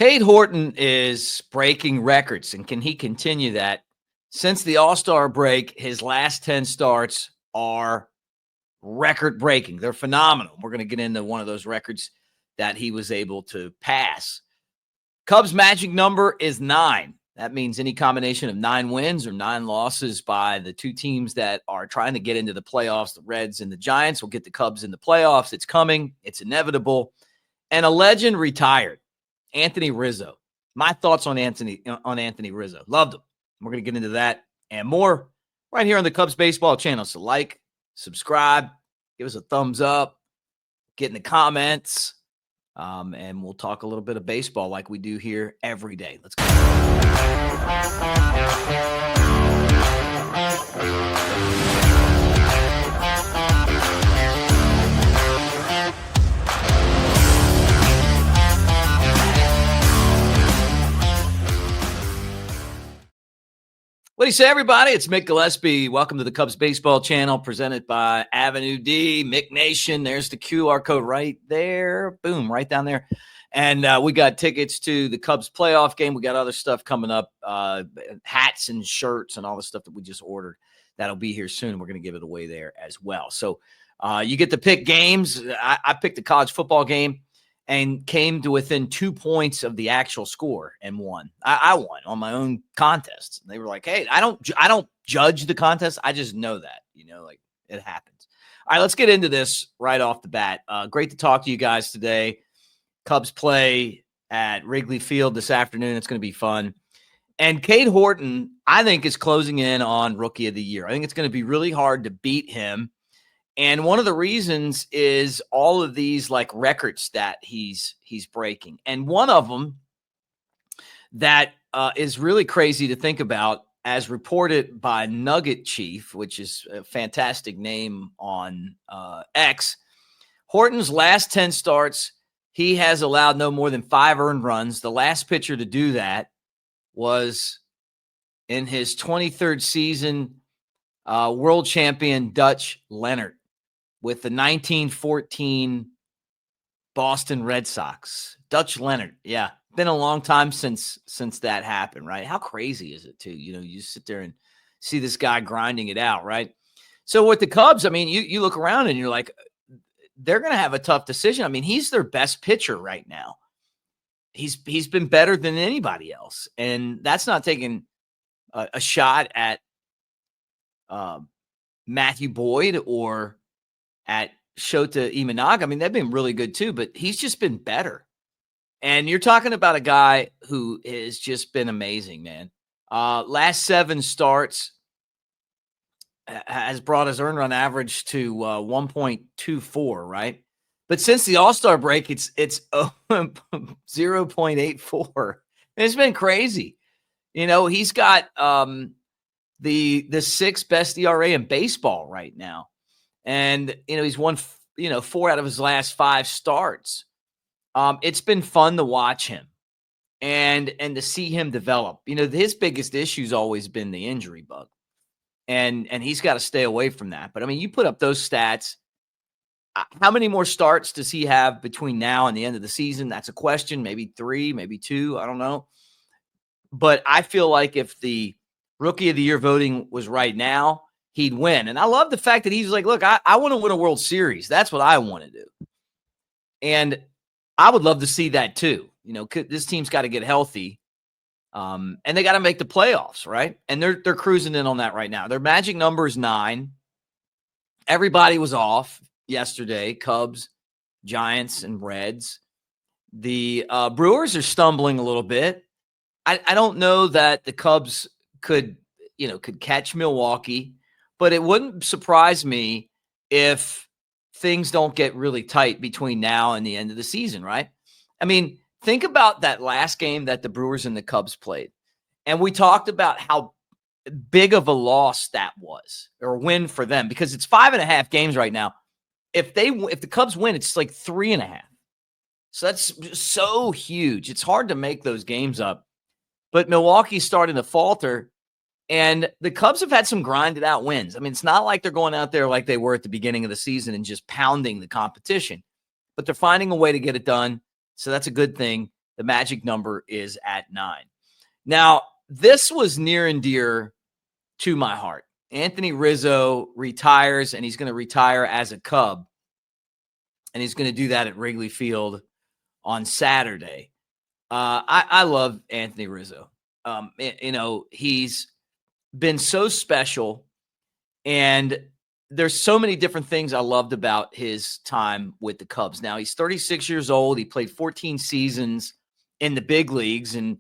Cade Horton is breaking records, and can he continue that? Since the All-Star break, his last 10 starts are record-breaking. They're phenomenal. We're going to get into one of those records that he was able to pass. Cubs' magic number is 9. That means any combination of 9 wins or 9 losses by the two teams that are trying to get into the playoffs, the Reds and the Giants, will get the Cubs in the playoffs. It's coming. It's inevitable. And a legend retired. Anthony Rizzo. My thoughts on Anthony Rizzo. Loved him. We're going to get into that and more right here on the Cubs Baseball channel. So like, subscribe, give us a thumbs up, get in the comments, and we'll talk a little bit of baseball like we do here every day. Let's go. What do you say, everybody? It's Mick Gillespie. Welcome to the Cubs Baseball channel presented by AveD, Mick Nation. There's the QR code right there. Boom, right down there. And we got tickets to the Cubs playoff game. We got other stuff coming up, hats and shirts and all the stuff that we just ordered. That'll be here soon. We're going to give it away there as well. So you get to pick games. I picked the college football game and came to within 2 points of the actual score and won. I won on my own contest. They were like, hey, I don't judge the contest. I just know that, like it happens. All right, let's get into this right off the bat. Great to talk to you guys today. Cubs play at Wrigley Field this afternoon. It's going to be fun. And Cade Horton, I think, is closing in on Rookie of the Year. I think it's going to be really hard to beat him. And one of the reasons is all of these records that he's breaking. And one of them that is really crazy to think about, as reported by Nugget Chief, which is a fantastic name on X. Horton's last 10 starts, he has allowed no more than 5 earned runs. The last pitcher to do that was in his 23rd season, world champion Dutch Leonard, with the 1914 Boston Red Sox. Dutch Leonard, yeah. Been a long time since that happened, right? How crazy is it, too? You sit there and see this guy grinding it out, right? So with the Cubs, you look around and you're like, they're going to have a tough decision. He's their best pitcher right now. He's been better than anybody else. And that's not taking a shot at Matthew Boyd or at Shota Imanaga. They've been really good too, but he's just been better. And you're talking about a guy who has just been amazing, man. Last 7 starts has brought his earned run average to 1.24, right? But since the All-Star break, it's 0.84. It's been crazy. He's got the 6th best ERA in baseball right now. And, he's won, 4 out of his last 5 starts. It's been fun to watch him and to see him develop. His biggest issue's always been the injury bug. And he's got to stay away from that. But, you put up those stats. How many more starts does he have between now and the end of the season? That's a question. Maybe 3, maybe 2. I don't know. But I feel like if the Rookie of the Year voting was right now, he'd win. And I love the fact that he's like, look, I want to win a World Series. That's what I want to do. And I would love to see that too. This team's got to get healthy. And they got to make the playoffs, right? And they're cruising in on that right now. Their magic number is 9. Everybody was off yesterday. Cubs, Giants, and Reds. The Brewers are stumbling a little bit. I don't know that the Cubs could catch Milwaukee, but it wouldn't surprise me if things don't get really tight between now and the end of the season, right? Think about that last game that the Brewers and the Cubs played. And we talked about how big of a loss that was, or win for them, because it's 5.5 games right now. If the Cubs win, it's like 3.5. So that's so huge. It's hard to make those games up. But Milwaukee's starting to falter. And the Cubs have had some grinded out wins. It's not like they're going out there like they were at the beginning of the season and just pounding the competition, but they're finding a way to get it done. So that's a good thing. The magic number is at 9. Now, this was near and dear to my heart. Anthony Rizzo retires, and he's going to retire as a Cub, and he's going to do that at Wrigley Field on Saturday. I love Anthony Rizzo. He's been so special, and there's so many different things I loved about his time with the Cubs. Now, he's 36 years old. He played 14 seasons in the big leagues and,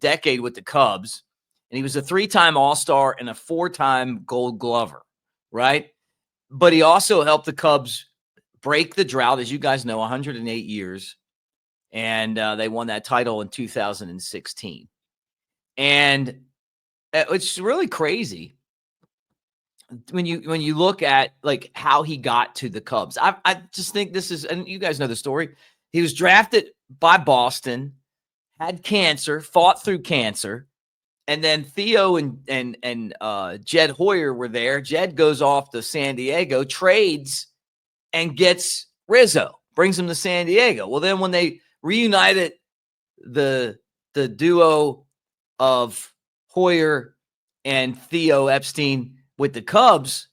decade with the Cubs. And he was a 3-time All-Star and a 4-time Gold Glover, right? But he also helped the Cubs break the drought, as you guys know, 108 years. And they won that title in 2016. And it's really crazy when you look at like how he got to the Cubs. I just think this is, and you guys know the story. He was drafted by Boston, had cancer, fought through cancer, and then Theo and Jed Hoyer were there. Jed goes off to San Diego, trades, and gets Rizzo, brings him to San Diego. Well, then when they reunited the duo of Hoyer and Theo Epstein with the Cubs,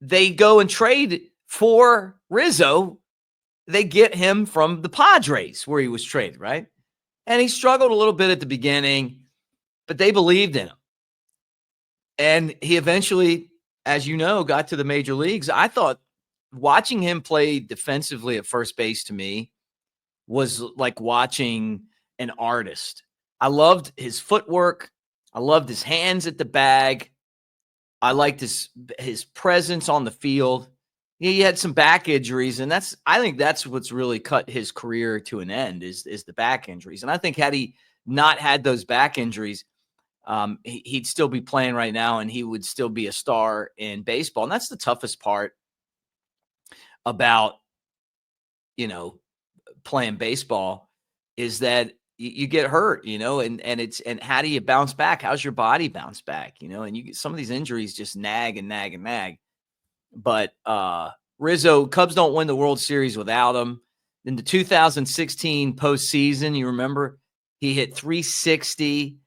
they go and trade for Rizzo. They get him from the Padres where he was traded, right? And he struggled a little bit at the beginning, but they believed in him. And he eventually, as you know, got to the major leagues. I thought watching him play defensively at first base to me was like watching an artist. I loved his footwork. I loved his hands at the bag. I liked his presence on the field. He had some back injuries, and I think that's what's really cut his career to an end is the back injuries. And I think had he not had those back injuries, he'd still be playing right now, and he would still be a star in baseball. And that's the toughest part about, playing baseball is that you get hurt, and how do you bounce back? How's your body bounce back? And you get some of these injuries just nag and nag and nag. But Rizzo, Cubs don't win the World Series without him. In the 2016 postseason, you remember he hit 360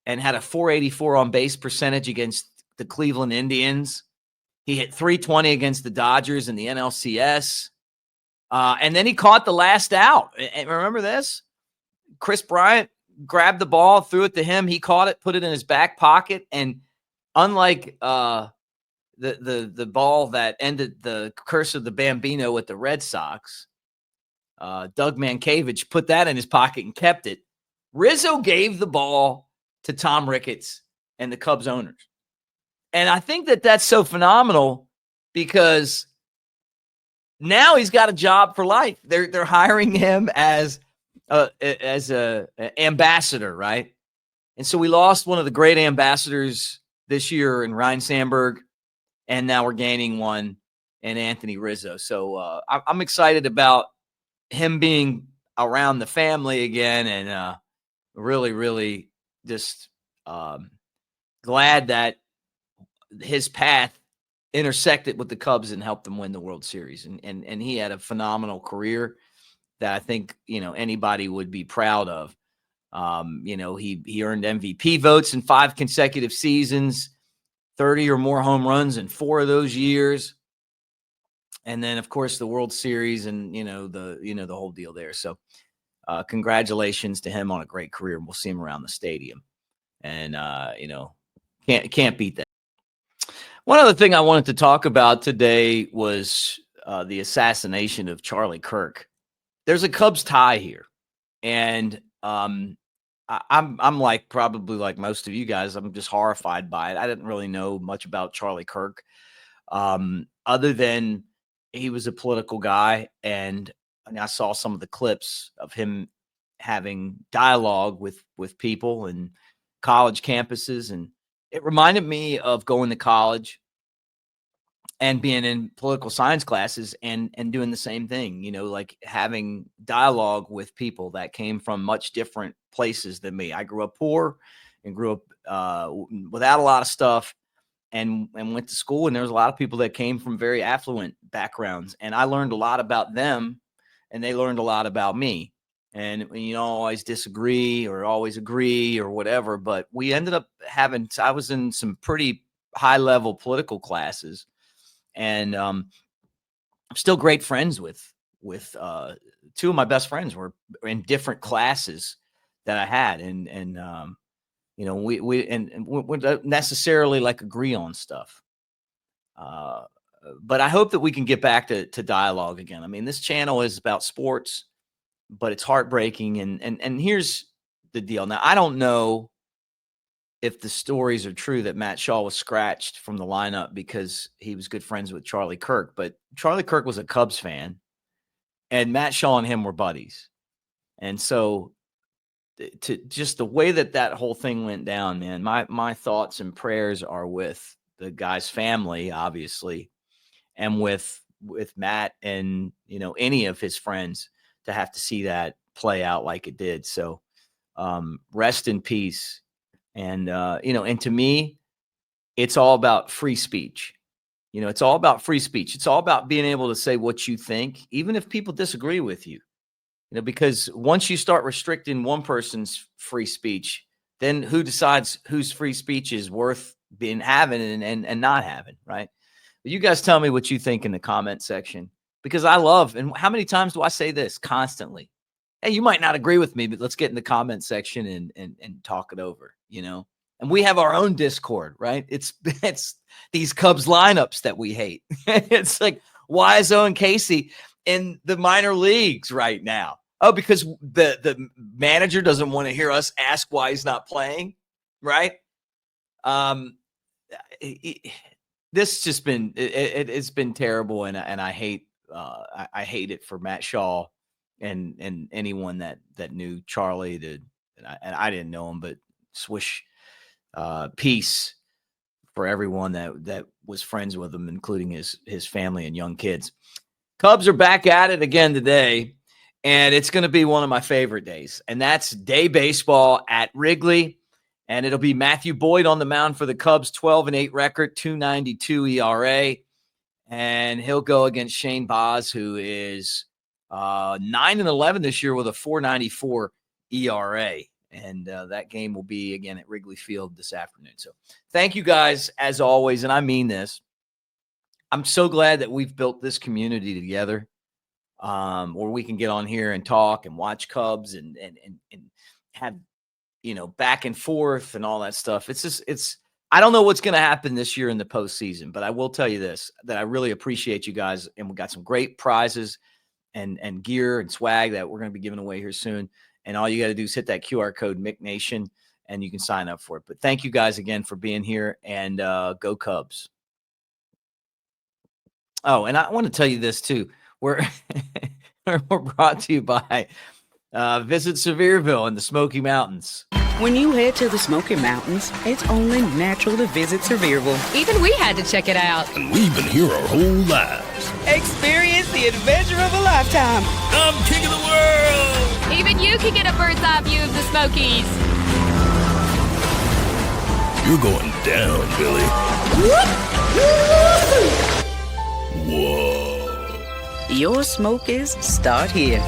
and had a 484 on base percentage against the Cleveland Indians. He hit 320 against the Dodgers in the NLCS. And then he caught the last out. And remember this? Chris Bryant grabbed the ball, threw it to him. He caught it, put it in his back pocket. And unlike the ball that ended the curse of the Bambino with the Red Sox, Doug Mankiewicz put that in his pocket and kept it. Rizzo gave the ball to Tom Ricketts and the Cubs owners. And I think that that's so phenomenal because now he's got a job for life. They're hiring him as a ambassador, right? And so we lost one of the great ambassadors this year in Ryan Sandberg, and now we're gaining one in Anthony Rizzo. So I'm excited about him being around the family again, and really, really just glad that his path intersected with the Cubs and helped them win the World Series. And he had a phenomenal career that I think, anybody would be proud of. He earned MVP votes in 5 consecutive seasons, 30 or more home runs in 4 of those years. And then of course the World Series and, the whole deal there. So congratulations to him on a great career. We'll see him around the stadium and, can't beat that. One other thing I wanted to talk about today was the assassination of Charlie Kirk. There's a Cubs tie here, and I'm like probably like most of you guys. I'm just horrified by it. I didn't really know much about Charlie Kirk, other than he was a political guy, and I saw some of the clips of him having dialogue with people and college campuses, and it reminded me of going to college and being in political science classes and doing the same thing, like having dialogue with people that came from much different places than me. I grew up poor and grew up without a lot of stuff and went to school. And there was a lot of people that came from very affluent backgrounds. And I learned a lot about them and they learned a lot about me. and always disagree or always agree or whatever. But we ended up I was in some pretty high level political classes, and I'm still great friends with two of my best friends were in different classes that I had, and we don't necessarily like agree on stuff. But I hope that we can get back to dialogue again. I mean, this channel is about sports, but it's heartbreaking. And here's the deal. Now, I don't know if the stories are true that Matt Shaw was scratched from the lineup because he was good friends with Charlie Kirk, but Charlie Kirk was a Cubs fan, and Matt Shaw and him were buddies. And so to just the way that whole thing went down, man, my thoughts and prayers are with the guy's family, obviously, and with Matt and, any of his friends to have to see that play out like it did. So rest in peace. And, and to me, it's all about free speech. It's all about free speech. It's all about being able to say what you think, even if people disagree with you, because once you start restricting one person's free speech, then who decides whose free speech is worth having and not having, right? But you guys tell me what you think in the comment section, because I love, and how many times do I say this constantly? Hey, you might not agree with me, but let's get in the comment section and talk it over, And we have our own Discord, right? It's these Cubs lineups that we hate. It's like, why is Owen Casey in the minor leagues right now? Oh, because the manager doesn't want to hear us ask why he's not playing, right? This just been it's been terrible, and I hate it for Matt Shaw and anyone that knew Charlie. And I didn't know him, but swish peace for everyone that was friends with him, including his family and young kids. Cubs are back at it again today, and it's going to be one of my favorite days, and that's day baseball at Wrigley. And it'll be Matthew Boyd on the mound for the Cubs, 12-8 record, 2.92 ERA. And he'll go against Shane Baz, who is 9-11 this year with a 4.94 ERA. And that game will be, again, at Wrigley Field this afternoon. So thank you guys, as always, and I mean this. I'm so glad that we've built this community together, where we can get on here and talk and watch Cubs and have – back and forth and all that stuff. I don't know what's going to happen this year in the postseason, but I will tell you this, that I really appreciate you guys. And we got some great prizes and gear and swag that we're going to be giving away here soon. And all you got to do is hit that QR code, Mick Nation, and you can sign up for it. But thank you guys again for being here, and go Cubs. Oh, and I want to tell you this too. We're brought to you by Visit Sevierville in the Smoky Mountains. When you head to the Smoky Mountains, it's only natural to visit Sevierville. Even we had to check it out. And we've been here our whole lives. Experience the adventure of a lifetime. I'm king of the world. Even you can get a bird's eye view of the Smokies. You're going down, Billy. Whoa. Your Smokies start here.